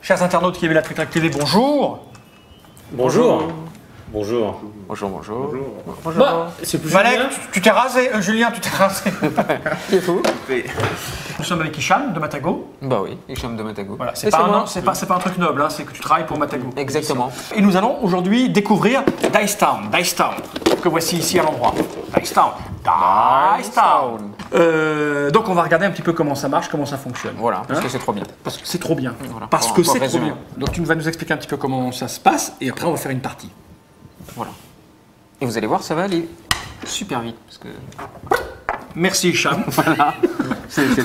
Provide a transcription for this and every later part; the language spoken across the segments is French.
Chers internautes qui aiment la Trick Track TV, bonjour. Bonjour. Bonjour. Bonjour, bonjour. Bonjour. Bah, c'est plus Malek, Julien. tu t'es rasé. Julien, tu t'es rasé. Il est fou. Nous sommes avec Hicham de Matago. Bah oui, Hicham de Matago. Voilà, c'est Et pas, moi. c'est pas un truc noble, hein, c'est que tu travailles pour Matago. Exactement. Et nous allons aujourd'hui découvrir Dice Town, que voici ici à l'endroit. Dice Town. Donc on va regarder un petit peu comment ça marche, comment ça fonctionne. Voilà, parce Hein que c'est trop bien. Parce que c'est trop bien. Voilà, Parce pour- que pour c'est trop résumer. bien. Donc tu vas nous expliquer un petit peu comment ça se passe et après on va faire une partie. Voilà. Et vous allez voir, ça va aller super vite. Parce que Merci Hicham. c'était.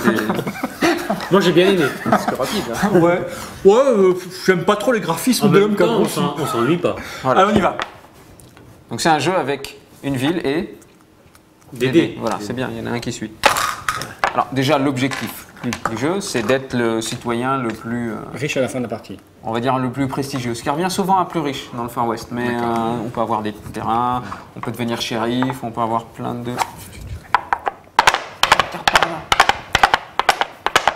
Moi j'ai bien aimé. C'est rapide. Hein. Ouais, j'aime pas trop les graphismes En de même l'homme temps, comme on s'ennuie pas. Voilà. Allez, on y va. Donc c'est un jeu avec une ville et Des des dés. dés. Voilà, c'est bien, il y en a un qui suit. Alors déjà, l'objectif du jeu, c'est d'être le citoyen le plus, Riche à la fin de la partie. on va dire, le plus prestigieux. Ce qui revient souvent à plus riche dans le Far West. Mais on peut avoir des terrains, on peut devenir shérif, on peut avoir plein de...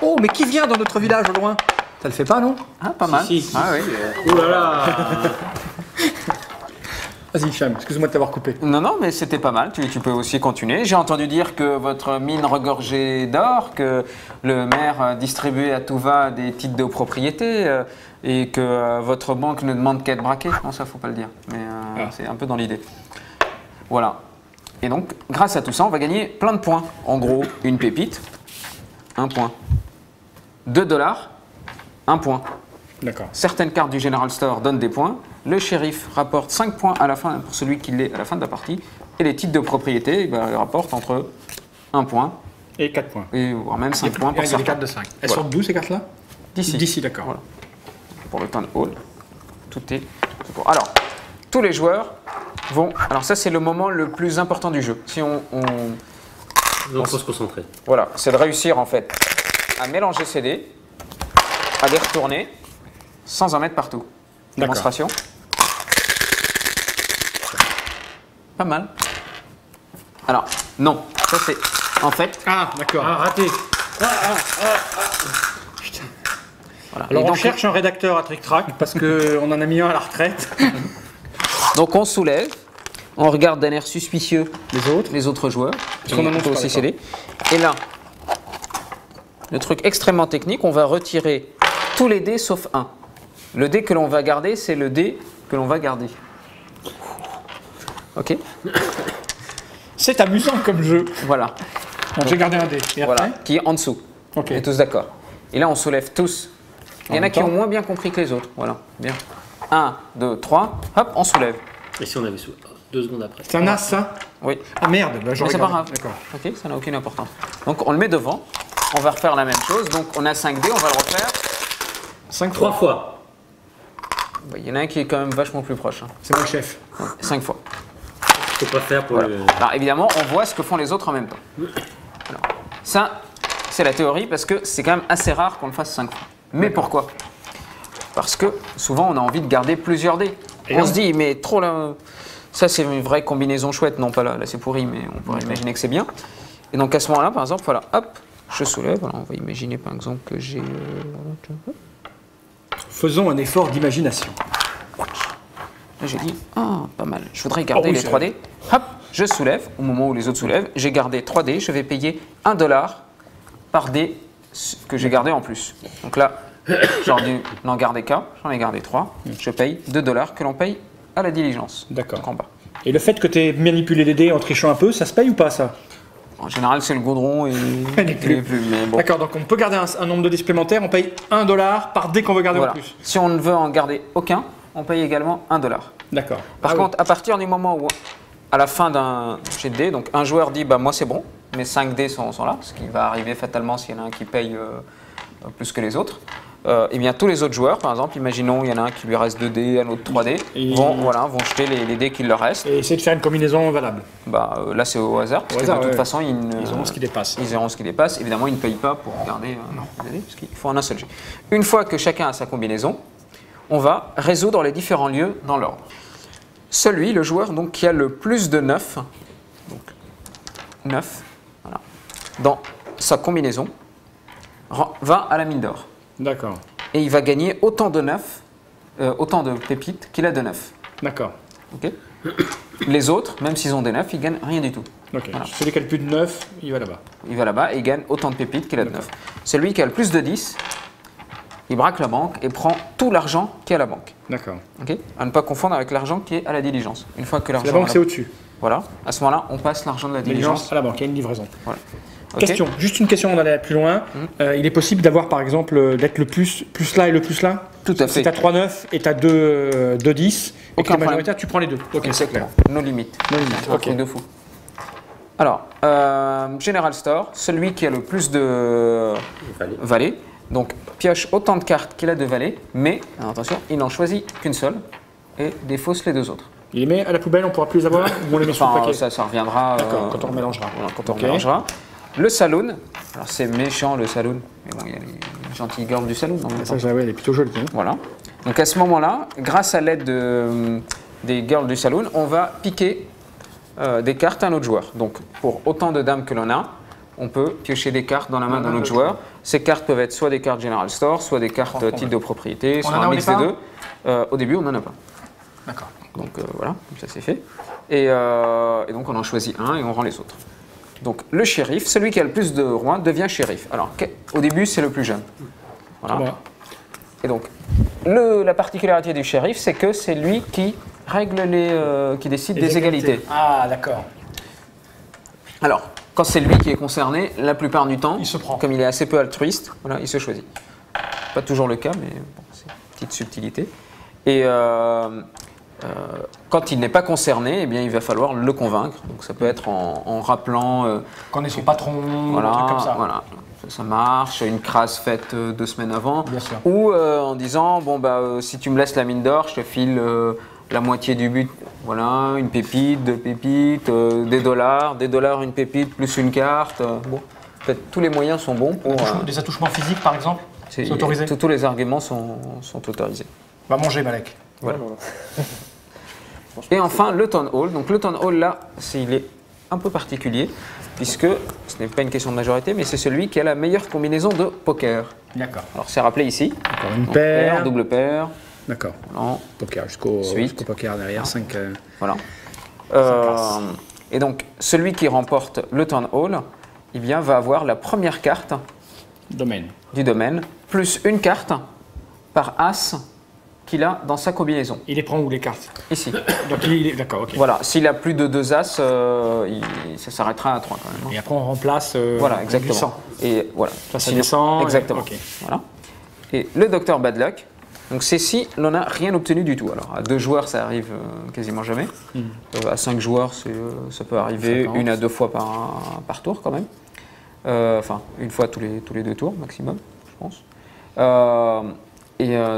Oh, mais qui vient dans notre village au loin? Ça le fait pas, non? Ah, pas mal. Si, si. Ah oui. Ouh là là. Vas-y Hicham, excuse-moi de t'avoir coupé. Non, non, mais c'était pas mal. Tu peux aussi continuer. J'ai entendu dire que votre mine regorgeait d'or, que le maire distribuait à tout va des titres de propriété et que votre banque ne demande qu'à être braquée. Non, ça, faut pas le dire. Mais c'est un peu dans l'idée. Voilà. Et donc, grâce à tout ça, on va gagner plein de points. En gros, une pépite, 1 point. 2 $, 1 point. D'accord. Certaines cartes du General Store donnent des points. Le shérif rapporte 5 points à la fin pour celui qui l'est à la fin de la partie. Et les titres de propriété rapportent entre 1 point Et 4 points. et voire même 5 points pour Il y a des certains. cartes de 5. Elles Voilà. sortent d'où ces cartes-là? D'ici. D'ici, d'accord. Voilà. Pour le town hall, tout est bon. Alors, tous les joueurs vont... Alors ça, c'est le moment le plus important du jeu. Si Donc faut se concentrer. Voilà, c'est de réussir en fait à mélanger ces dés, à les retourner sans en mettre partout. D'accord. Démonstration. Pas mal. Alors, non, ça c'est en fait. Ah, d'accord. Ah, raté. Voilà. Alors Et on donc, cherche un rédacteur à Trick Track parce qu'on en a mis un à la retraite. donc on soulève, on regarde d'un air suspicieux Les autres joueurs. Parce qu'on Et annonce on peut pas, aussi d'accord. céder. Et là, le truc extrêmement technique, on va retirer tous les dés sauf un. Le dé que l'on va garder, c'est le dé que l'on va garder. Ok, C'est amusant comme jeu. voilà. Bon, j'ai gardé un dé. Et Voilà, après qui est en dessous. Ok. On est tous d'accord. Et là, on soulève tous. Il y en a même qui temps. ont moins bien compris que les autres. Voilà, bien. 1, 2, 3, hop, on soulève. Et si on avait sous 2 secondes après. C'est un as, ça? Oui, Ah merde, bah, je mais c'est pas regarde. grave. D'accord. Ok, ça n'a aucune importance. Donc, on le met devant. On va refaire la même chose. Donc, on a 5 dés, on va le refaire. 5 3 fois. fois. Bah, il y en a un qui est quand même vachement plus proche. C'est mon chef. 5 fois. Faut pas faire pour Voilà. le. Alors, évidemment, on voit ce que font les autres en même temps. Alors, ça, c'est la théorie parce que c'est quand même assez rare qu'on le fasse 5 fois. Mais pourquoi? Parce que souvent, on a envie de garder plusieurs dés. Et On non. se dit, mais trop là. Ça, c'est une vraie combinaison chouette. Non, pas là, là c'est pourri, mais on pourrait imaginer que c'est bien. Et donc, à ce moment-là, par exemple, voilà, hop, je soulève. Voilà, on va imaginer par exemple que j'ai. Faisons un effort d'imagination. Là, j'ai dit, ah, pas mal. Je voudrais garder oui, les c'est 3 dés. Hop, je soulève. Au moment où les autres soulèvent, j'ai gardé 3 dés. Je vais payer 1 $ par dé que j'ai gardé en plus. Donc là, j'aurais dû n'en garder qu'un. J'en ai gardé 3. Je paye 2 $ que l'on paye à la diligence. D'accord. Donc en bas. Et le fait que tu aies manipulé les dés en trichant un peu, ça se paye ou pas, ça? En général, c'est le goudron et Les plus. mais bon. D'accord, donc on peut garder un nombre de dés supplémentaires, on paye 1 $ par dé qu'on veut garder Voilà. en plus. Si on ne veut en garder aucun, on paye également 1 $. D'accord. Par Ah contre, à partir du moment où, à la fin d'un jet de dés, donc un joueur dit bah moi c'est bon, mes 5 dés sont là, ce qui va arriver fatalement s'il y en a un qui paye plus que les autres. Et bien tous les autres joueurs, par exemple, imaginons il y en a un qui lui reste 2 dés, un autre 3 dés, Et- vont jeter les dés qui leur restent. oui. Et essayer de faire une combinaison valable. Bah, là c'est au hasard, parce hasard, que de toute ouais. façon Ils auront ce qui dépasse. Ils auront ce qui dépasse. Évidemment, ils ne payent pas pour garder les dés, parce qu'il faut en un seul jet. Une fois que chacun a sa combinaison, on va résoudre les différents lieux dans l'ordre. Celui, le joueur donc, qui a le plus de 9, donc 9, voilà, dans sa combinaison, va à la mine d'or. D'accord. et il va gagner autant de autant de pépites qu'il a de 9. D'accord. Ok. Les autres, même s'ils ont des 9, ils gagnent rien du tout. Ok. Voilà. Celui qui a le plus de 9, il va là-bas. Il va là-bas et il gagne autant de pépites qu'il a de 9. Celui qui a le plus de 10, il braque la banque et prend tout l'argent qui est à la banque. D'accord. Ok. À ne pas confondre avec l'argent qui est à la diligence. Une fois que l'argent La banque, c'est au-dessus. Voilà. À ce moment-là, on passe l'argent de la diligence À la banque, il y a une livraison. Voilà. Ok. Question, juste une question, on allait plus loin. Il est possible d'avoir par exemple, d'être le plus là et le plus là? Tout à Si fait. tu as 3 9 et tu as 2 10, et que Aucun tu es problème. majoritaire, tu prends les deux. Ok, c'est clair. Nos limites. Nos limites, Un ok. truc de fou. Alors, General Store, celui qui a le plus de valets, donc pioche autant de cartes qu'il a de valets, mais attention, il n'en choisit qu'une seule et défausse les deux autres. Il les met à la poubelle, on pourra plus les avoir ou on les met sur le Enfin, paquet? ça reviendra. D'accord, quand on remélangera. Voilà, quand on Ok. mélangera. Le saloon, alors c'est méchant le saloon, mais bon, il y a les gentilles girls du saloon en même temps. Ça, ouais, elle est plutôt jolie. Hein. Voilà. Donc à ce moment-là, grâce à l'aide des girls du saloon, on va piquer des cartes à un autre joueur. Donc pour autant de dames que l'on a, on peut piocher des cartes dans la main d'un autre joueur. Ces cartes peuvent être soit des cartes General Store, soit des cartes titres de propriété, soit en a un au mix des départ deux. Au début, on n'en a pas. D'accord. Donc voilà, comme ça c'est fait. Et donc on en choisit un et on rend les autres. Donc le shérif, celui qui a le plus de rois, devient shérif. Alors au début, c'est le plus jeune. Voilà. Voilà. Et donc, la particularité du shérif, c'est que c'est lui qui règle qui décide des égalités. Ah, d'accord. Alors, quand c'est lui qui est concerné, la plupart du temps, Il se prend. comme il est assez peu altruiste, voilà, il se choisit. Pas toujours le cas, mais bon, c'est une petite subtilité. Et quand il n'est pas concerné, eh bien, il va falloir le convaincre. Donc, ça peut être en rappelant. Quand on est son patron, Voilà, un truc comme ça. voilà. Ça marche, une crasse faite 2 semaines avant. Bien sûr. Ou en disant, bon, si tu me laisses la mine d'or, je te file la moitié du but. Voilà, une pépite, 2 pépites, des dollars, une pépite plus une carte. Bon, en fait, tous les moyens sont bons pour. Des attouchements physiques, par exemple, c'est autorisé. Tous les arguments sont autorisés. Va manger, Malek. Voilà. Et enfin, le town hall. Donc le town hall, là, il est un peu particulier, puisque ce n'est pas une question de majorité, mais c'est celui qui a la meilleure combinaison de poker. D'accord. Alors c'est rappelé ici. Encore une Donc, paire. double paire. D'accord. Voilà. Poker jusqu'au Suite. poker derrière, 5. Voilà. passe. Et donc celui qui remporte le town hall, eh bien, va avoir la première carte Domaine. du domaine, plus une carte par as qu'il a dans sa combinaison. Il les prend où les cartes? Ici. Donc il est. D'accord, ok. Voilà, s'il a plus de 2 as, ça s'arrêtera à 3 quand même. Et après on remplace. Voilà, avec exactement. du sang. Et voilà. Ça descend. Exactement. Ok. Voilà. Et le docteur Bad Luck, donc c'est si l'on n'a rien obtenu du tout. Alors à 2 joueurs, ça arrive quasiment jamais. À 5 joueurs, ça peut arriver 50. 1 à 2 fois par tour quand même. Enfin, une fois tous les 2 tours maximum, je pense.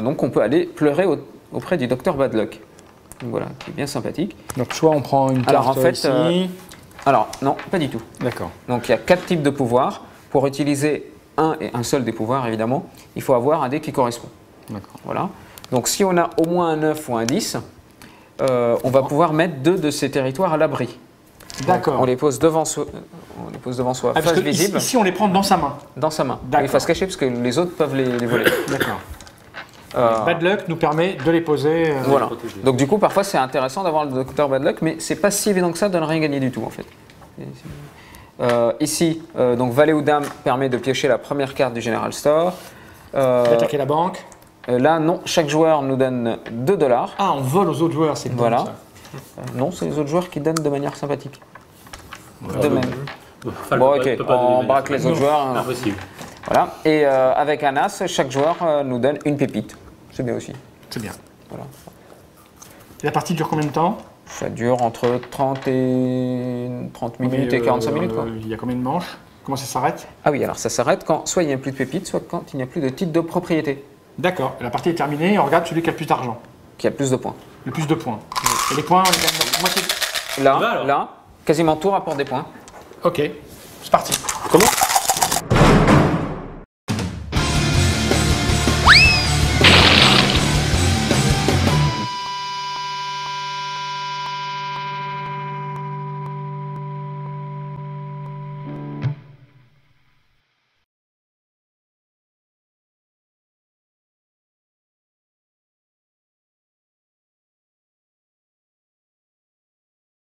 Donc on peut aller pleurer auprès du docteur Bad Luck. Donc voilà, qui est bien sympathique. Donc soit on prend une carte Alors, en fait, ici. Alors non, pas du tout. D'accord. Donc il y a 4 types de pouvoirs. Pour utiliser un et un seul des pouvoirs, évidemment, il faut avoir un dé qui correspond. D'accord. Voilà. Donc si on a au moins un 9 ou un 10, on va pouvoir mettre 2 de ces territoires à l'abri. D'accord. On les pose devant soi, Parce face que visible, ici on les prend dans sa main. dans sa main. D'accord. Il faut se cacher parce que les autres peuvent les voler. D'accord. Euh, Bad Luck nous permet de les poser. Voilà. Donc du coup, parfois c'est intéressant d'avoir le docteur Bad Luck, mais c'est pas si évident que ça de ne rien gagner du tout en fait. Ici, donc valet ou dame permet de piocher la première carte du General Store. D'attaquer la banque. Là, non, chaque joueur nous donne 2 dollars. Ah, on vole aux autres joueurs, c'est bon, Voilà. ça. Non, c'est les autres joueurs qui donnent de manière sympathique. Ouais, De même. Enfin, Bon, peut ok, pas- peut pas donner on de braque les autres joueurs. hein. Impossible. Voilà. Et avec un as, chaque joueur nous donne une pépite. C'est bien aussi. C'est bien. Voilà. La partie dure combien de temps? Ça dure entre 30 minutes et 45 minutes. Quoi. Il y a combien de manches? Comment ça s'arrête? Ah oui, alors ça s'arrête quand soit il n'y a plus de pépites, soit quand il n'y a plus de titre de propriété, D'accord. La partie est terminée, on regarde celui qui a le plus d'argent. qui a plus de points. Le plus de points. Et les points, on les gagne la moitié. Là, va, alors. là, quasiment tout rapporte des points. Ok. C'est parti. Comment